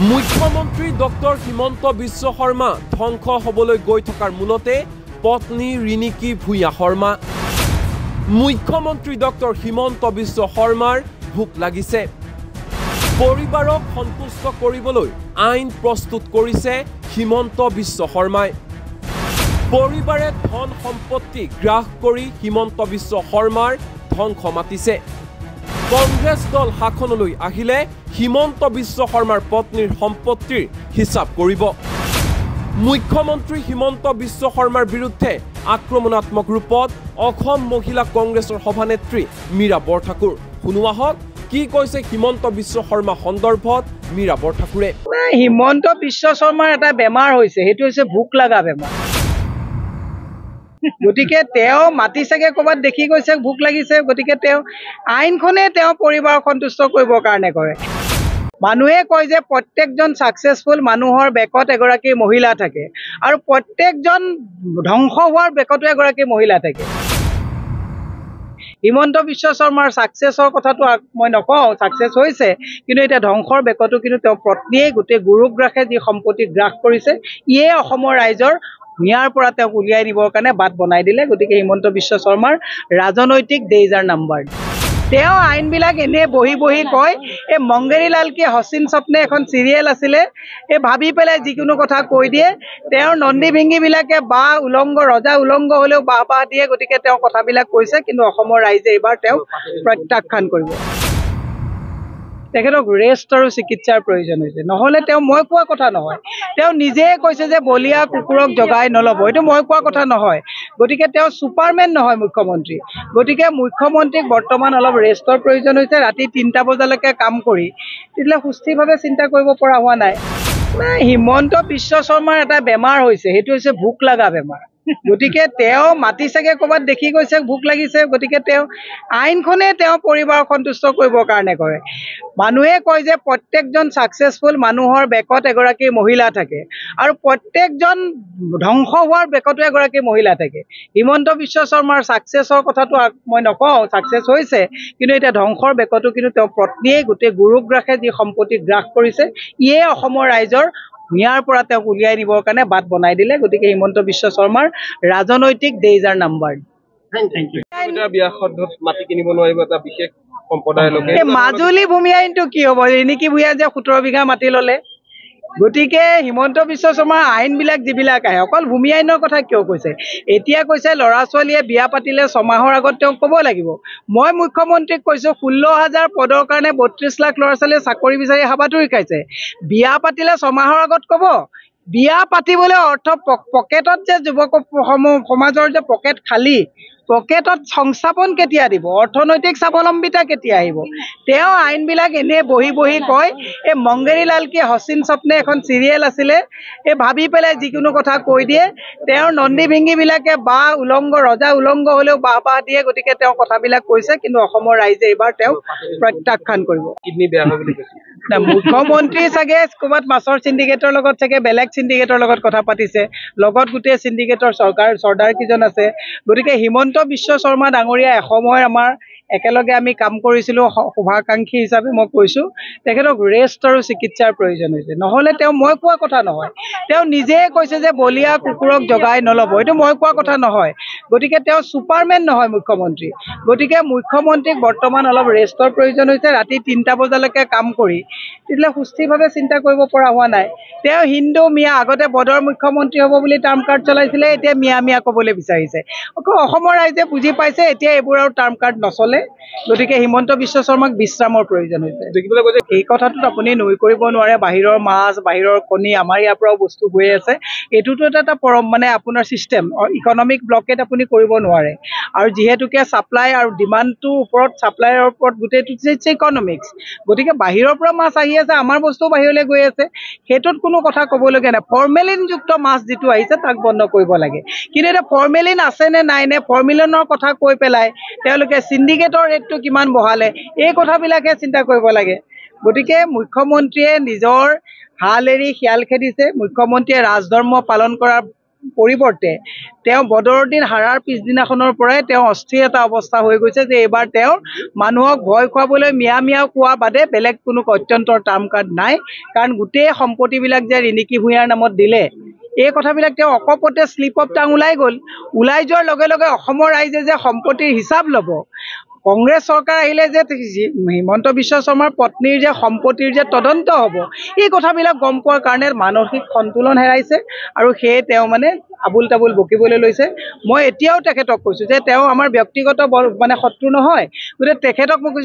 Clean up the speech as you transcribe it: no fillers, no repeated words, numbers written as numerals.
মুখ্যমন্ত্ৰী ডক্টৰ হিমন্ত বিশ্ব শৰ্মা ধ্বংস হবলৈ গৈ থকাৰ মূলতে পত্নী ৰিণিকী ভূঞা শৰ্মা। মুখ্যমন্ত্ৰী ডক্টৰ হিমন্ত বিশ্ব শৰ্মাৰ ভোক লাগিছে। পৰিবাৰক সন্তুষ্ট কৰিবলৈ আইন প্ৰস্তুত কৰিছে হিমন্ত বিশ্ব শৰ্মাই। পৰিবাৰে ধন সম্পত্তি গ্ৰাস কৰি হিমন্ত বিশ্ব শৰ্মাৰ ধ্বংস মাতিছে। কংগ্ৰেছ দল শাসনলৈ আহিলে হিমন্ত বিশ্ব শৰ্মাৰ পত্নীৰ সম্পত্তিৰ হিচাপ কৰিব। মুখ্যমন্ত্ৰী হিমন্ত বিশ্ব শৰ্মাৰ বিৰুদ্ধে আক্ৰমণাত্মক ৰূপত অসম মহিলা কংগ্ৰেছৰ সভানেত্ৰী মীৰা বৰঠাকুৰ। শুনোৱা হওক কি কৈছে হিমন্ত বিশ্ব শৰ্মা সন্দৰ্ভত মীৰা বৰঠাকুৰে। হিমন্ত বিশ্ব শৰ্মাৰ এটা বেমাৰ হৈছে, সেইটো হৈছে ভোক লগা বেমাৰ। গতিকে তেওঁ মাতি চাগে ক'ৰবাত দেখি গৈছে ভোক লাগিছে, গতিকে তেওঁ আইনখনে তেওঁ পৰিবাৰক সন্তুষ্ট কৰিবৰ কাৰণে কৰে। মানুহে কয় যে প্ৰত্যেকজন ছাকচেছফুল মানুহৰ বেকত এগৰাকী মহিলা থাকে আৰু প্ৰত্যেকজন ধ্বংস হোৱাৰ বেকতো এগৰাকী মহিলা থাকে। হিমন্ত বিশ্ব শৰ্মাৰ ছাকচেছৰ কথাটো মই নকওঁ, ছাকচেছ হৈছে, কিন্তু এতিয়া ধ্বংসৰ বেকতো কিন্তু তেওঁ পত্নীয়ে গোটেই গুৰুগ্ৰাসে যি সম্পত্তি গ্ৰাস কৰিছে, ইয়ে অসমৰ ৰাইজৰ ভূঞাৰ পৰা তেওঁক উলিয়াই নিবৰ কাৰণে বাট বনাই দিলে। গতিকে হিমন্ত বিশ্ব শৰ্মাৰ ৰাজনৈতিক ডেইজাৰ নাম্বাৰ। তেওঁ আইনবিলাক এনেই বহি বহি কয়। এই মংগেৰী লাল কি হচিন স্বপ্নে এখন চিৰিয়েল আছিলে, এই ভাবি পেলাই যিকোনো কথা কৈ দিয়ে। তেওঁৰ নন্দী ভিংগীবিলাকে বাহ উলংগ, ৰজা উলংগ হ'লেও বাহ বাহ দিয়ে। গতিকে তেওঁ কথাবিলাক কৈছে, কিন্তু অসমৰ ৰাইজে এইবাৰ তেওঁক প্ৰত্যাখ্যান কৰিব। তেখেতক ৰেষ্ট আৰু চিকিৎসাৰ প্ৰয়োজন হৈছে, নহ'লে তেওঁ মই কোৱা কথা নহয়। তেওঁ নিজে কৈছে যে বলীয়া কুকুৰক জগাই নল'ব, এইটো মই কোৱা কথা নহয়। গতিকে তেওঁ ছুপাৰমেন নহয় মুখ্যমন্ত্ৰী। গতিকে মুখ্যমন্ত্ৰীক বৰ্তমান অলপ ৰেষ্টৰ প্ৰয়োজন হৈছে। ৰাতি ৩টা বজালৈকে কাম কৰি তেতিয়াহ'লে সুস্থিৰভাৱে চিন্তা কৰিব পৰা হোৱা নাই। হিমন্ত বিশ্ব শৰ্মাৰ এটা বেমাৰ হৈছে, সেইটো হৈছে ভোক লগা বেমাৰ। গতিকে তেওঁ মাতি চাগে ক'ৰবাত দেখি গৈছে ভোক লাগিছে, গতিকে তেওঁ আইনখনে তেওঁ পৰিবাৰক সন্তুষ্ট কৰিবৰ কাৰণে কৰে। মানুহে কয় যে প্ৰত্যেকজন ছাকচেছফুল মানুহৰ বেকত এগৰাকী মহিলা থাকে আৰু প্ৰত্যেকজন ধ্বংস হোৱাৰ বেকতো এগৰাকী মহিলা থাকে। হিমন্ত বিশ্ব শৰ্মাৰ ছাকচেছৰ কথাটো মই নকওঁ, ছাকচেছ হৈছে, কিন্তু এতিয়া ধ্বংসৰ বেকতো কিন্তু তেওঁ পত্নীয়ে গোটেই গুৰুগ্ৰাসে যি সম্পত্তি গ্ৰাস কৰিছে, ইয়ে অসমৰ ৰাইজৰ ভূঞাৰ পৰা তেওঁক উলিয়াই নিবৰ কাৰণে বাট বনাই দিলে। গতিকে হিমন্ত বিশ্ব শৰ্মাৰ ৰাজনৈতিক ডেইজাৰ নাম্বাৰ। মাজুলী ভূমি আইনটো কি হ'ব? ৰিণিকী ভূঞাই যে 17 বিঘা মাটি ল'লে। গতিকে হিমন্ত বিশ্ব শৰ্মাৰ আইনবিলাক যিবিলাক আহে, অকল ভূমি আইনৰ কথা কিয় কৈছে? এতিয়া কৈছে ল'ৰা ছোৱালীয়ে বিয়া পাতিলে 6 মাহৰ আগত তেওঁক ক'ব লাগিব। মই মুখ্যমন্ত্ৰীক কৈছোঁ 16,000 পদৰ কাৰণে 32 লাখ ল'ৰা ছোৱালীয়ে চাকৰি বিচাৰি হাবাথুৰি খাইছে। বিয়া পাতিলে 6 মাহৰ আগত ক'ব। বিয়া পাতিবলৈ অৰ্থ পকেটত যে যুৱক সমাজৰ যে পকেট খালী, পকেটত সংস্থাপন কেতিয়া দিব? অৰ্থনৈতিক স্বাৱলম্বিতা কেতিয়া আহিব? তেওঁ আইনবিলাক এনেই বহি বহি কয়। এই মংগেৰী লাল কি হচিন স্বপ্নে এখন চিৰিয়েল আছিলে, এই ভাবি পেলাই যিকোনো কথা কৈ দিয়ে। তেওঁৰ নন্দী ভিংগীবিলাকে বাহ উলংগ, ৰজা উলংগ হ'লেও বাহ বাহ দিয়ে। গতিকে তেওঁ কথাবিলাক কৈছে, কিন্তু অসমৰ ৰাইজে এইবাৰ তেওঁক প্ৰত্যাখ্যান কৰিব। মুখ্যমন্ত্ৰী চাগে ক'ৰবাত মাছৰ চিণ্ডিকেটৰ লগত চাগে বেলেগ চিণ্ডিকেটৰ লগত কথা পাতিছে, লগত গোটেই চিণ্ডিকেটৰ চৰ্দাৰ কেইজন আছে। গতিকে হিমন্ত বিশ্ব শৰ্মা ডাঙৰীয়া এসময়ৰ আমাৰ একেলগে আমি কাম কৰিছিলোঁ, শুভাকাংক্ষী হিচাপে মই কৈছোঁ, তেখেতক ৰেষ্ট আৰু চিকিৎসাৰ প্ৰয়োজন হৈছে, নহ'লে তেওঁ মই কোৱা কথা নহয়। তেওঁ নিজে কৈছে যে বলীয়া কুকুৰক জগাই নল'ব, এইটো মই কোৱা কথা নহয়। গতিকে তেওঁ ছুপাৰমেন নহয় মুখ্যমন্ত্ৰী। গতিকে মুখ্যমন্ত্ৰীক বৰ্তমান অলপ ৰেষ্টৰ প্ৰয়োজন হৈছে। ৰাতি 3টা বজালৈকে কাম কৰি তেতিয়াহ'লে সুস্থিৰভাৱে চিন্তা কৰিব পৰা হোৱা নাই। তেওঁ হিন্দু মিয়া, আগতে বদৰ মুখ্যমন্ত্ৰী হ'ব বুলি টাৰ্ম কাৰ্ড চলাইছিলে, এতিয়া মিয়া মিয়া ক'বলৈ বিচাৰিছে। অসমৰ ৰাইজে বুজি পাইছে এতিয়া এইবোৰ আৰু টাৰ্ম কাৰ্ড নচলে। গতিকে হিমন্ত বিশ্ব শৰ্মাক বিশ্ৰামৰ প্ৰয়োজন হৈছে। এই কথাটোত আপুনি নুই কৰিব নোৱাৰে। বাহিৰৰ মাছ, বাহিৰৰ কণী, আমাৰ ইয়াৰ পৰাও বস্তু গৈ আছে। এইটোতো এটা মানে আপোনাৰ ছিষ্টেম, ইকনমিক ব্লকেট আপুনি কৰিব নোৱাৰে। আৰু যিহেতুকে ছাপ্লাই আৰু ডিমাণ্ডটোৰ ওপৰত, ছাপ্লাইৰ ওপৰত গোটেইটো হৈছে ইকনমিক্স। গতিকে বাহিৰৰ পৰা মাছ আহি আছে, আমাৰ বস্তু বাহিৰলৈ গৈ আছে, সেইটোত কোনো কথা ক'বলগীয়া নাই। ফৰ্মেলিনযুক্ত মাছ যিটো আহিছে তাক বন্ধ কৰিব লাগে। কিন্তু এতিয়া ফৰ্মেলিন আছে নে নাই, নে ফৰ্মেলিনৰ কথা কৈ পেলাই তেওঁলোকে চিণ্ডিকেটৰ ৰেটটো কিমান বঢ়ালে, এই কথাবিলাকহে চিন্তা কৰিব লাগে। গতিকে মুখ্যমন্ত্ৰীয়ে নিজৰ হাল এৰি শিয়াল খেদিছে। মুখ্যমন্ত্ৰীয়ে ৰাজধৰ্ম পালন কৰাৰ পৰিৱৰ্তে তেওঁ বদৰুদ্দিন হাৰাৰ পিছদিনাখনৰ পৰাই তেওঁ অস্থিৰ এটা অৱস্থা হৈ গৈছে যে এইবাৰ তেওঁ মানুহক ভয় খুৱাবলৈ মিয়া কোৱা বাদে বেলেগ কোনো অত্যন্তৰ টাৰ্ম কাৰ্ড নাই। কাৰণ গোটেই সম্পত্তিবিলাক যে ৰিণিকী ভূঞাৰ নামত দিলে, এই কথাবিলাক তেওঁ অকপতে শ্লিপ অফ টাং ওলাই গ'ল। ওলাই যোৱাৰ লগে লগে অসমৰ ৰাইজে যে সম্পত্তিৰ হিচাপ ল'ব, কংগ্ৰেছ চৰকাৰ আহিলে যে হিমন্ত বিশ্ব শৰ্মাৰ পত্নীৰ যে সম্পত্তিৰ যে তদন্ত হ'ব, এই কথাবিলাক গম পোৱাৰ কাৰণে মানসিক সন্তুলন হেৰাইছে আৰু সেয়ে তেওঁ মানে আবুল তাবুল বকিবলৈ লৈছে। মই এতিয়াও তেখেতক কৈছোঁ যে তেওঁ আমাৰ ব্যক্তিগত শত্ৰু নহয়, গতিকে তেখেতক মই কৈছোঁ